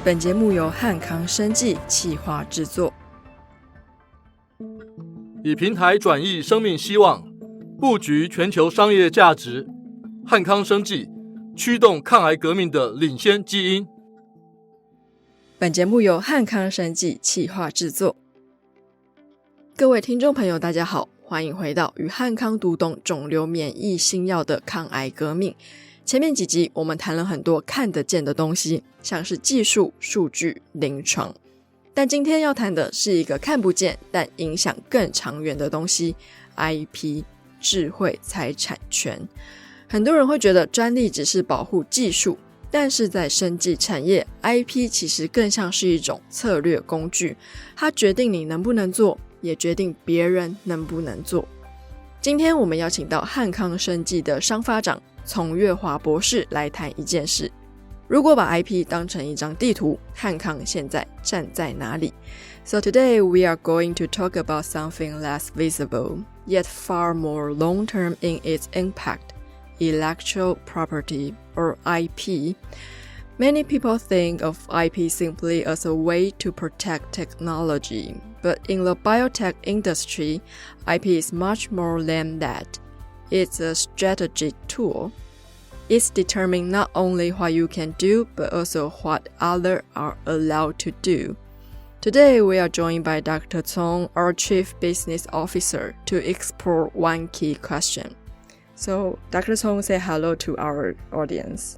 本节目由汉康生技企划制作。以平台转移生命希望，布局全球商业价值，汉康生技驱动抗癌革命的领先基因。本节目由汉康生技企划制作。各位听众朋友大家好，欢迎回到与汉康读懂肿瘤免疫新药的抗癌革命。前面几集我们谈了很多看得见的东西，像是技术、数据、临床，但今天要谈的是一个看不见但影响更长远的东西， IP 智慧财产权。很多人会觉得专利只是保护技术，但是在生技产业， IP 其实更像是一种策略工具，它决定你能不能做，也决定别人能不能做。今天我们邀请到汉康生技的商发长叢越华博士来谈一件事。如果把 IP 当成一张地图，汉康现在站在哪里？ So today we are going to talk about something less visible, yet far more long-term in its impact, intellectual property or IP. Many people think of IP simply as a way to protect technology, but in the biotech industry, IP is much more than that.It's a strategic tool. It's determining not only what you can do, but also what others are allowed to do. Today, we are joined by Dr. Cong, our Chief Business Officer, to explore one key question. So, Dr. Cong, say hello to our audience.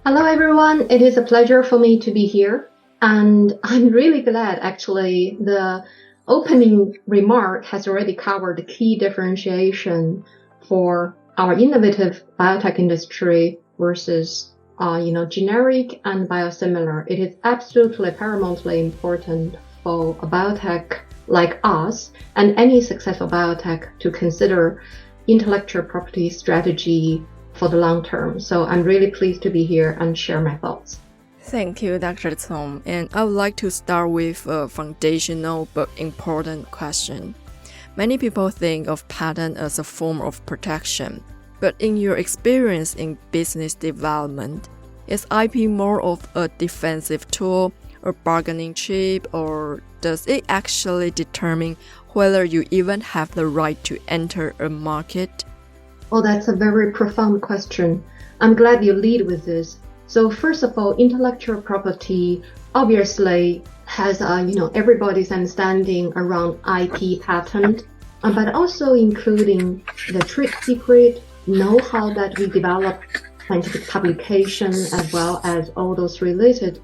Hello, everyone. It is a pleasure for me to be here. And I'm really glad, actually, the opening remark has already covered the key differentiation for our innovative biotech industry versus, generic and biosimilar. It is absolutely paramountly important for a biotech like us and any successful biotech to consider intellectual property strategy for the long term. So I'm really pleased to be here and share my thoughts. Thank you, Dr. Cong. And I would like to start with a foundational but important question.Many people think of patent as a form of protection, but in your experience in business development, is IP more of a defensive tool, a bargaining chip, or does it actually determine whether you even have the right to enter a market? Oh, that's a very profound question. I'm glad you lead with this. So first of all, intellectual property obviously has everybody's understanding around IP patent, but also including the trade secret, know-how that we develop, scientific publication, as well as all those related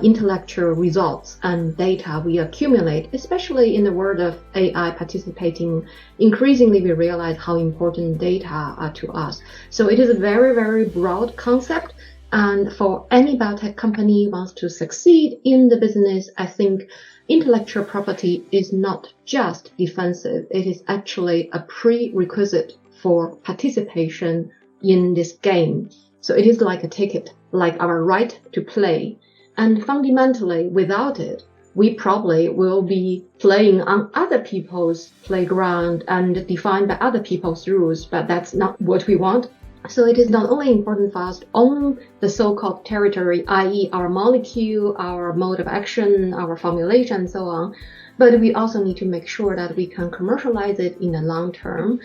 intellectual results and data we accumulate, especially in the world of AI participating. Increasingly, we realize how important data are to us. So it is a very, very broad concept.And for any biotech company who wants to succeed in the business, I think intellectual property is not just defensive. It is actually a prerequisite for participation in this game. So it is like a ticket, like our right to play. And fundamentally, without it, we probably will be playing on other people's playground and defined by other people's rules, but that's not what we want.So it is not only important for us to own the so-called territory, i.e. our molecule, our mode of action, our formulation, and so on, but we also need to make sure that we can commercialize it in the long term.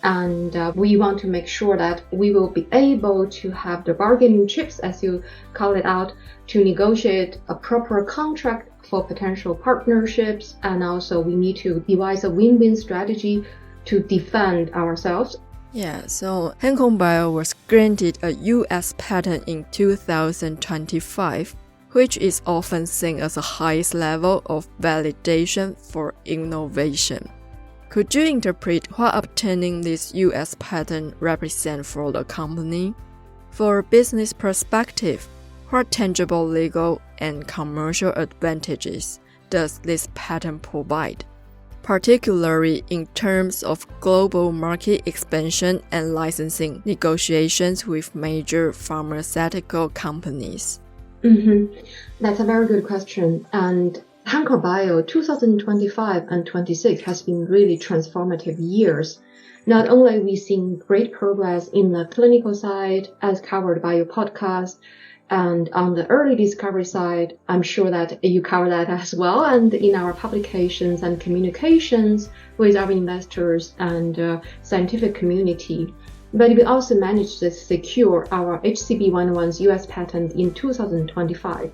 And we want to make sure that we will be able to have the bargaining chips, as you call it out, to negotiate a proper contract for potential partnerships. And also we need to devise a win-win strategy to defend ourselves.Yeah, so Hankook Bio was granted a U.S. patent in 2025, which is often seen as the highest level of validation for innovation. Could you interpret what obtaining this U.S. patent represents for the company? For a business perspective, what tangible legal and commercial advantages does this patent provide?Particularly in terms of global market expansion and licensing negotiations with major pharmaceutical companies? That's a very good question. And Hankook Bio 2025 and 26 has been really transformative years. Not only we've seen great progress in the clinical side, as covered by your podcast, And on the early discovery side, I'm sure that you cover that as well. And in our publications and communications with our investors and scientific community. But we also managed to secure our HCB101's US patent in 2025.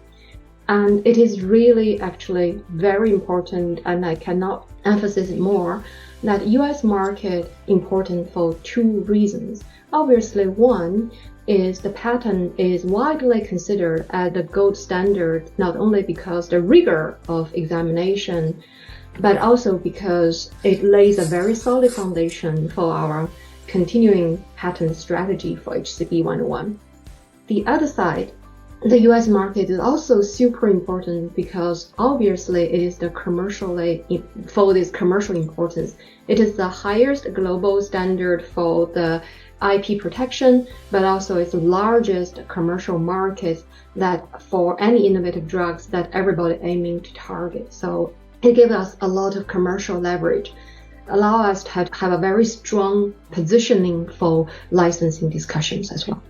And it is really actually very important, and I cannot emphasize it more, that US market important for two reasons. Obviously, one is the patent is widely considered as the gold standard, not only because the rigor of examination, but also because it lays a very solid foundation for our continuing patent strategy for HCB101. The other side, the US market is also super important because obviously it is for this commercial importance. It is the highest global standard for the IP protection, but also it's the largest commercial market that for any innovative drugs that everybody aiming to target. So it gives us a lot of commercial leverage, allow us to have a very strong positioning for licensing discussions as well.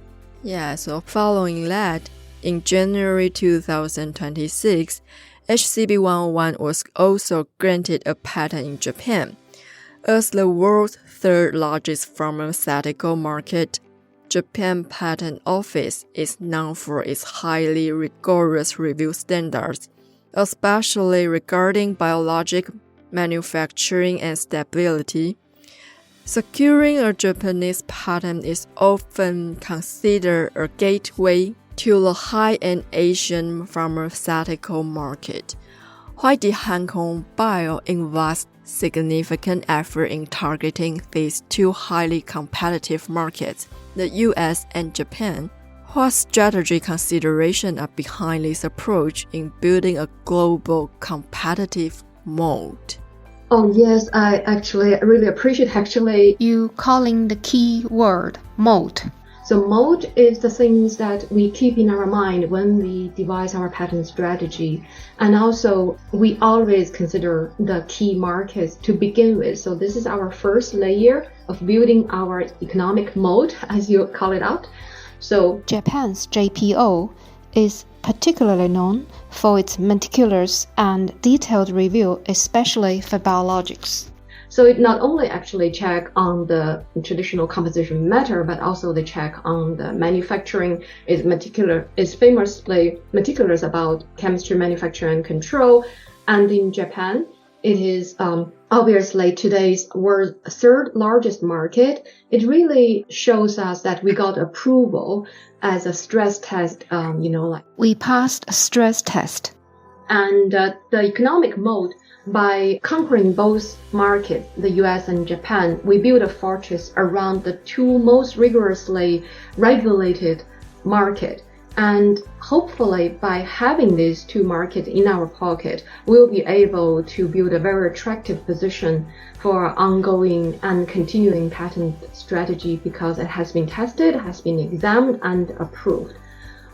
Yeah, so following that, in January 2026, HCB101 was also granted a patent in Japan. As the world's third largest pharmaceutical market, Japan Patent Office is known for its highly rigorous review standards, especially regarding biologic manufacturing and stability. Securing a Japanese patent is often considered a gateway to the high-end Asian pharmaceutical market. Why did HanKong Bio invest significant effort in targeting these two highly competitive markets, the US and Japan? What strategy considerations are behind this approach in building a global competitive moat? Oh yes, I really appreciate you calling the key word moat. So moat is the things that we keep in our mind when we devise our patent strategy. And also we always consider the key markets to begin with. So this is our first layer of building our economic moat, as you call it out. So Japan's JPO is particularly known for its meticulous and detailed review, especially for biologics. So it not only actually check on the traditional composition matter, but also they check on the manufacturing is famously meticulous about chemistry, manufacture, and control. And in Japan, it is obviously today's world's third largest market. It really shows us that we got approval as a stress test, We passed a stress test. And the economic mode, by conquering both markets, the US and Japan, we built a fortress around the two most rigorously regulated markets. And hopefully by having these two markets in our pocket, we'll be able to build a very attractive position for our ongoing and continuing patent strategy because it has been tested, has been examined and approved.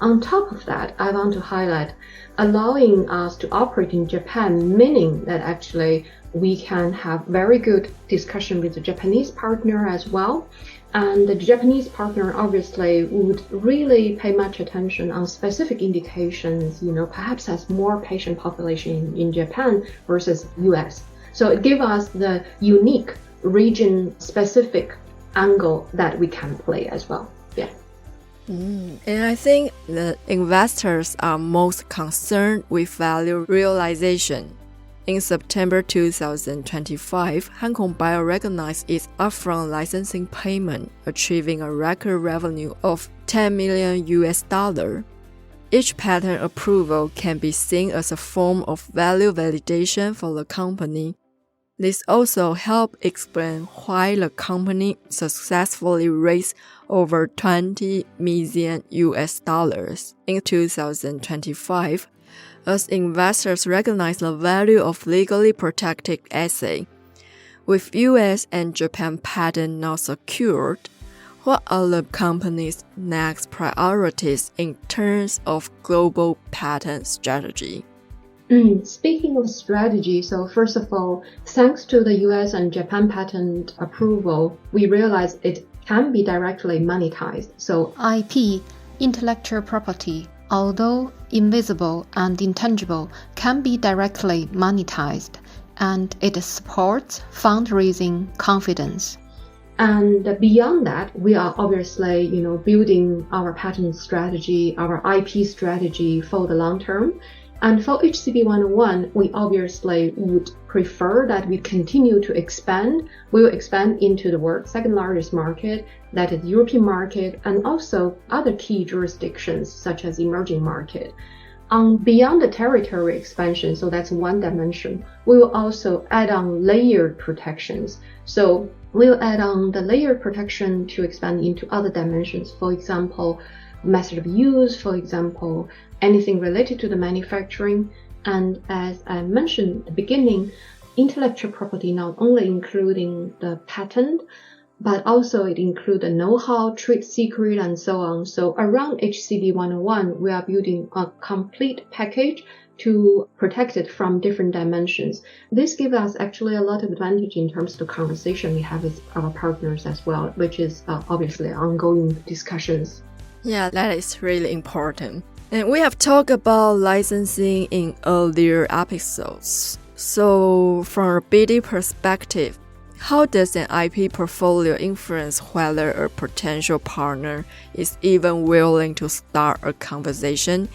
On top of that, I want to highlight allowing us to operate in Japan, meaning that actually we can have very good discussion with the Japanese partner as well. And the Japanese partner obviously would really pay much attention on specific indications, perhaps has more patient population in Japan versus US. So it gives us the unique region-specific angle that we can play as well. Yeah. And I think the investors are most concerned with value realization. In September 2025, HanKong Bio recognized its upfront licensing payment, achieving a record revenue of $10 million. Each patent approval can be seen as a form of value validation for the company. This also helps explain why the company successfully raised over $20 million in 2025, as investors recognize the value of legally protected assets. With US and Japan patent now secured, what are the company's next priorities in terms of global patent strategy? Speaking of strategy, so first of all, thanks to the US and Japan patent approval, we realized it can be directly monetized. So IP, intellectual property, although invisible and intangible, can be directly monetized, and it supports fundraising confidence. And beyond that, we are obviously, building our patent strategy, our IP strategy for the long term. And for HCB101, we obviously would prefer that we continue to expand. We will expand into the world's second largest market, that is European market, and also other key jurisdictions such as emerging market. Beyond the territory expansion, so that's one dimension, we will also add on layered protections. So we'll add on the layered protection to expand into other dimensions. For example, method of use, for example, anything related to the manufacturing. And as I mentioned at the beginning, intellectual property not only including the patent, but also it includes the know-how, trade secret, and so on. So around HCB101, we are building a complete package to protect it from different dimensions. This gives us actually a lot of advantage in terms of the conversation we have with our partners as well, which is obviously ongoing discussions. Yeah, that is really important. And we have talked about licensing in earlier episodes. So from a BD perspective, how does an IP portfolio influence whether a potential partner is even willing to start a conversation?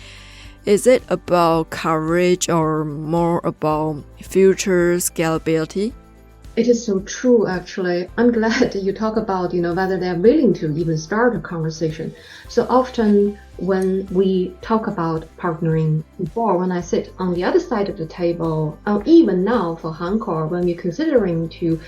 Is it about coverage or more about future scalability? It is so true, actually. I'm glad you talk about, whether they're willing to even start a conversation. So often when we talk about partnering before, when I sit on the other side of the table, or even now for Hancor, when we're considering to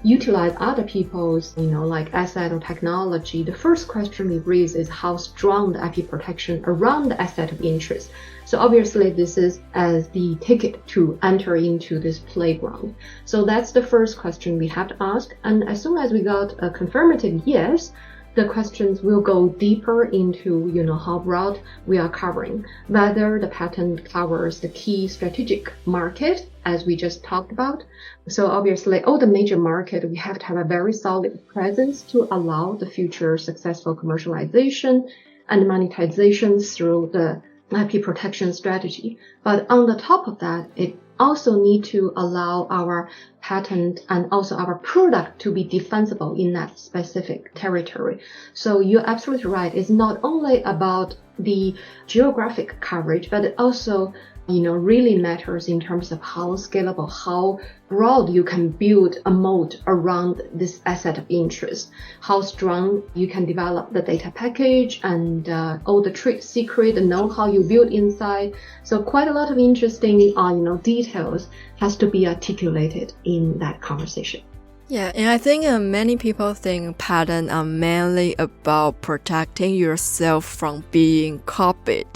utilize other people's, like asset or technology, the first question we raise is how strong the IP protection around the asset of interest. So obviously this is as the ticket to enter into this playground. So that's the first question we have to ask. And as soon as we got a confirmative yes, the questions will go deeper into, how broad we are covering, whether the patent covers the key strategic market, as we just talked about. So obviously, all the major market, we have to have a very solid presence to allow the future successful commercialization and monetization through the IP protection strategy. But on the top of that, it also need to allow our patent and also our product to be defensible in that specific territory. So you're absolutely right. It's not only about the geographic coverage, but it also, really matters in terms of how scalable, how broad you can build a moat around this asset of interest, how strong you can develop the data package and all the trade secret, the know-how you build inside. So quite a lot of interesting, details has to be articulated in that conversation. Yeah, and I think many people think patents are mainly about protecting yourself from being copied.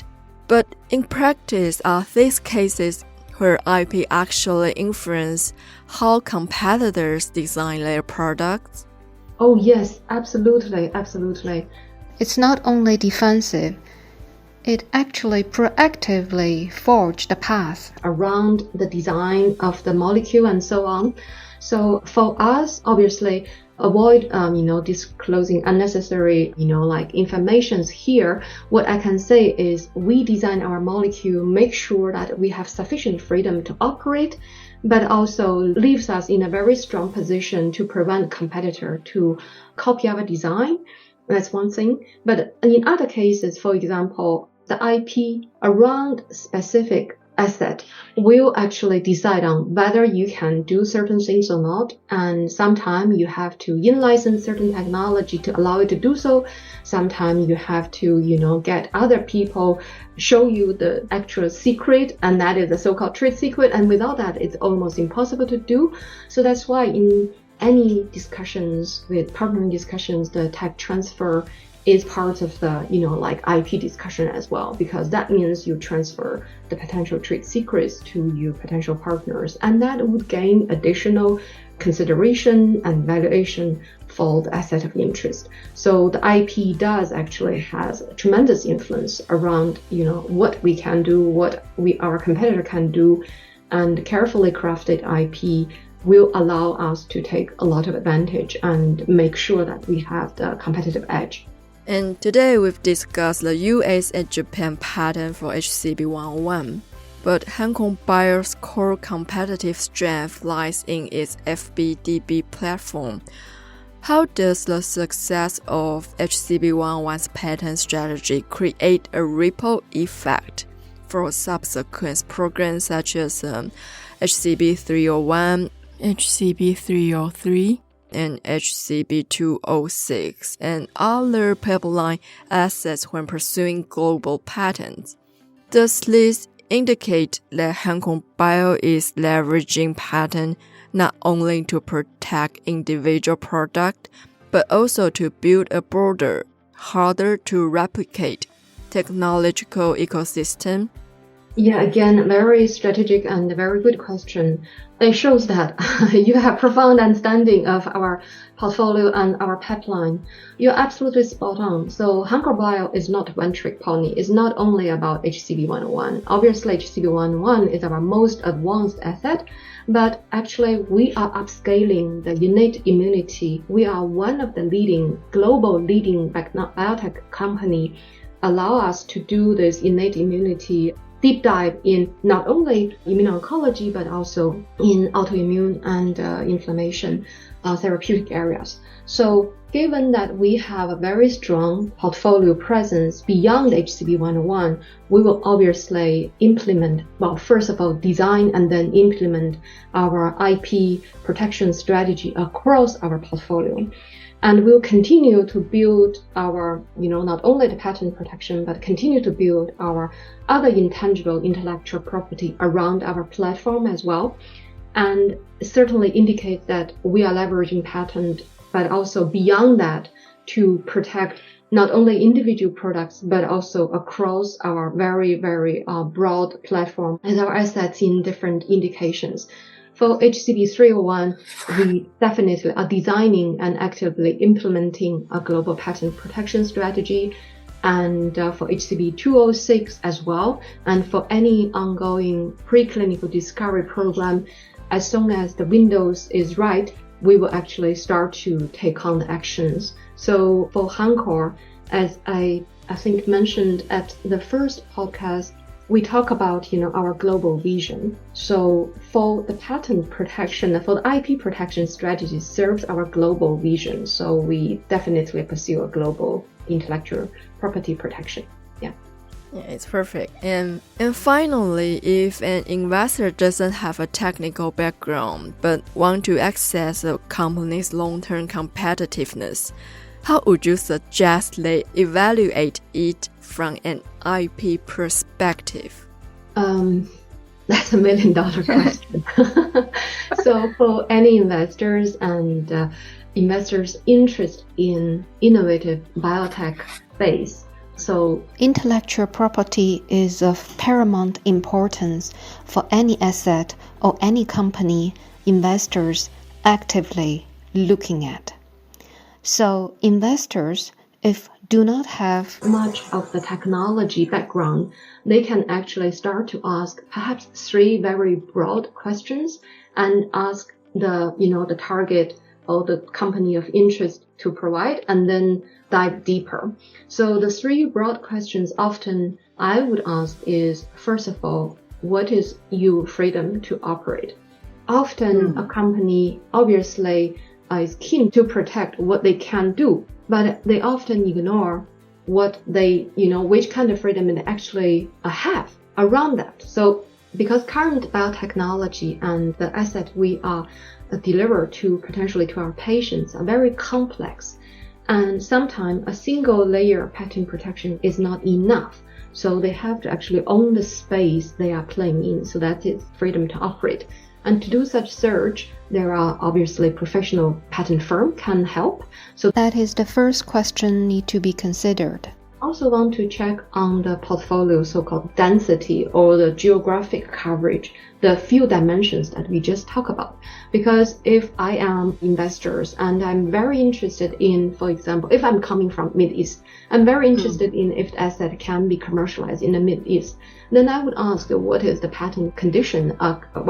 But in practice, are these cases where IP actually influence how competitors design their products? Oh yes, absolutely. It's not only defensive, it actually proactively forged a path around the design of the molecule and so on. So for us, obviously, avoid, disclosing unnecessary, informations here. What I can say is we design our molecule, make sure that we have sufficient freedom to operate, but also leaves us in a very strong position to prevent competitor to copy our design. That's one thing. But in other cases, for example, the IP around specific asset will actually decide on whether you can do certain things or not. And sometimes you have to in-license certain technology to allow it to do so. Sometimes you have to, get other people show you the actual secret, and that is the so-called trade secret. And without that, it's almost impossible to do. So that's why in any discussions with partnering discussions, the tech transfer is part of the, IP discussion as well, because that means you transfer the potential trade secrets to your potential partners, and that would gain additional consideration and valuation for the asset of interest. So the IP does actually has tremendous influence around, what we can do, what our competitor can do, and carefully crafted IP will allow us to take a lot of advantage and make sure that we have the competitive edge. And today we've discussed the US and Japan patent for HCB101. But Hankoh Bio's core competitive strength lies in its FBDB platform. How does the success of HCB101's patent strategy create a ripple effect for subsequent programs such as HCB301, HCB303, and HCB206, and other pipeline assets when pursuing global patents? Does this indicate that Hankoh Bio is leveraging patent not only to protect individual product, but also to build a broader, harder to replicate technological ecosystem? Yeah, again, very strategic and very good question. It shows that you have profound understanding of our portfolio and our pipeline. You're absolutely spot on. So Hankoh Bio is not a one-trick pony. It's not only about HCB101. Obviously, HCB101 is our most advanced asset, but actually we are upscaling the innate immunity. We are one of the global leading biotech company allow us to do this innate immunity deep dive in not only immuno-oncology, but also in autoimmune and inflammation therapeutic areas. So given that we have a very strong portfolio presence beyond HCB101, we will obviously implement, first of all, design and then implement our IP protection strategy across our portfolio. And we'll continue to build our, not only the patent protection, but continue to build our other intangible intellectual property around our platform as well. And certainly indicates that we are leveraging patent, but also beyond that to protect not only individual products, but also across our very, very broad platform and our assets in different indications. For HCB301, we definitely are designing and actively implementing a global patent protection strategy, and for HCB206 as well. And for any ongoing preclinical discovery program, as soon as the windows is right, we will actually start to take on the actions. So for Hankoh, as I think mentioned at the first podcast, we talk about, our global vision. So for the patent protection, for the IP protection strategy serves our global vision. So we definitely pursue a global intellectual property protection. Yeah, it's perfect. And finally, if an investor doesn't have a technical background, but want to access a company's long-term competitiveness, how would you suggest they evaluate it from an IP perspective? That's $1 million question. So for any investors and investors' interest in innovative biotech space, so intellectual property is of paramount importance for any asset or any company investors actively looking at. So investors, if do not have much of the technology background, they can actually start to ask perhaps 3 very broad questions and ask the target or the company of interest to provide, and then dive deeper. So the 3 broad questions often I would ask is, first of all, what is your freedom to operate? Often a company obviously is keen to protect what they can do, but they often ignore what they, which kind of freedom they actually have around that. So because current biotechnology and the asset we are deliver to potentially to our patients are very complex, and sometimes a single layer of patent protection is not enough. So they have to actually own the space they are playing in. So that is freedom to operate. And to do such search, there are obviously professional patent firm can help. So that is the first question need to be considered. Also want to check on the portfolio so-called density or the geographic coverage, the few dimensions that we just talked about. Because if I am investors and I'm very interested in, for example, if I'm coming from Mid East, I'm very interested in if the asset can be commercialized in the Mid East. then I would ask what is the patent condition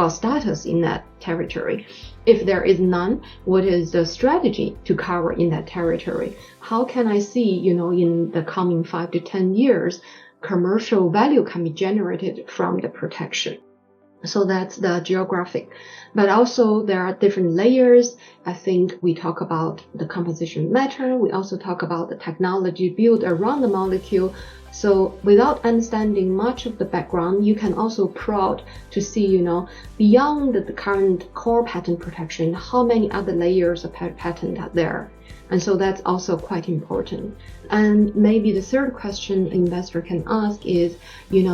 status in that territory. If there is none, what is the strategy to cover in that territory? How can I see, in the coming 5 to 10 years, commercial value can be generated from the protection? So that's the geographic. But also there are different layers. I think we talk about the composition matter. We also talk about the technology built around the molecule. So without understanding much of the background, you can also proud to see, beyond the current core patent protection, how many other layers of patent are there. And so that's also quite important. And maybe the third question an investor can ask is,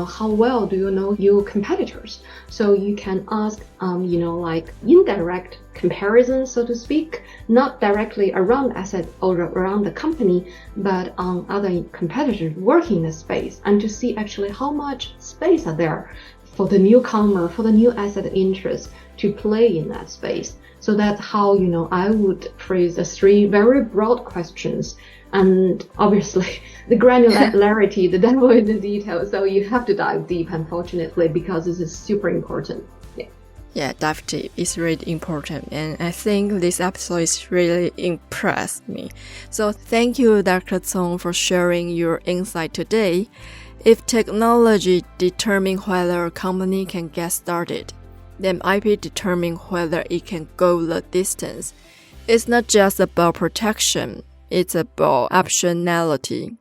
how well do you know your competitors? So you can ask, like indirect comparison, so to speak, not directly around asset or around the company, but on other competitors working in the space, and to see actually how much space are there for the newcomer, for the new asset interest to play in that space. So that's how, I would phrase the three very broad questions. And obviously, the granularity, the devil in the details. So you have to dive deep, unfortunately, because this is super important. Yeah, dive deep is really important. And I think this episode is really impressed me. So thank you, Dr. Cong, for sharing your insight today. If technology determines whether a company can get started, then IP determines whether it can go the distance. It's not just about protection, it's about optionality.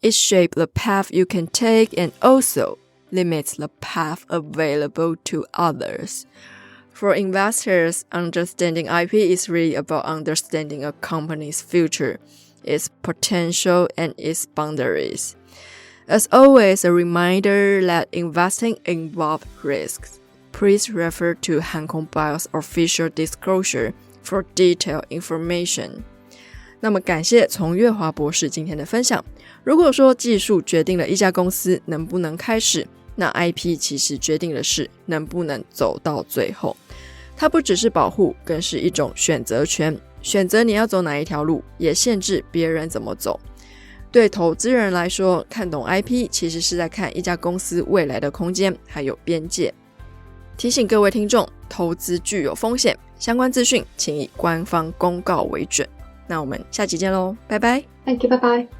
It shapes the path you can take and also limits the path available to others. For investors, understanding IP is really about understanding a company's future, its potential, and its boundaries. As always, a reminder that investing involves risks. Please refer to Hankook Bio's official disclosure for detailed information. 那么感谢叢越华博士今天的分享。如果说技术决定了一家公司能不能开始，那 IP 其实决定的是能不能走到最后。它不只是保护，更是一种选择权，选择你要走哪一条路，也限制别人怎么走。对投资人来说，看懂 IP 其实是在看一家公司未来的空间还有边界。提醒各位听众，投资具有风险，相关资讯请以官方公告为准。那我们下期见咯，拜拜。Thank you, bye bye.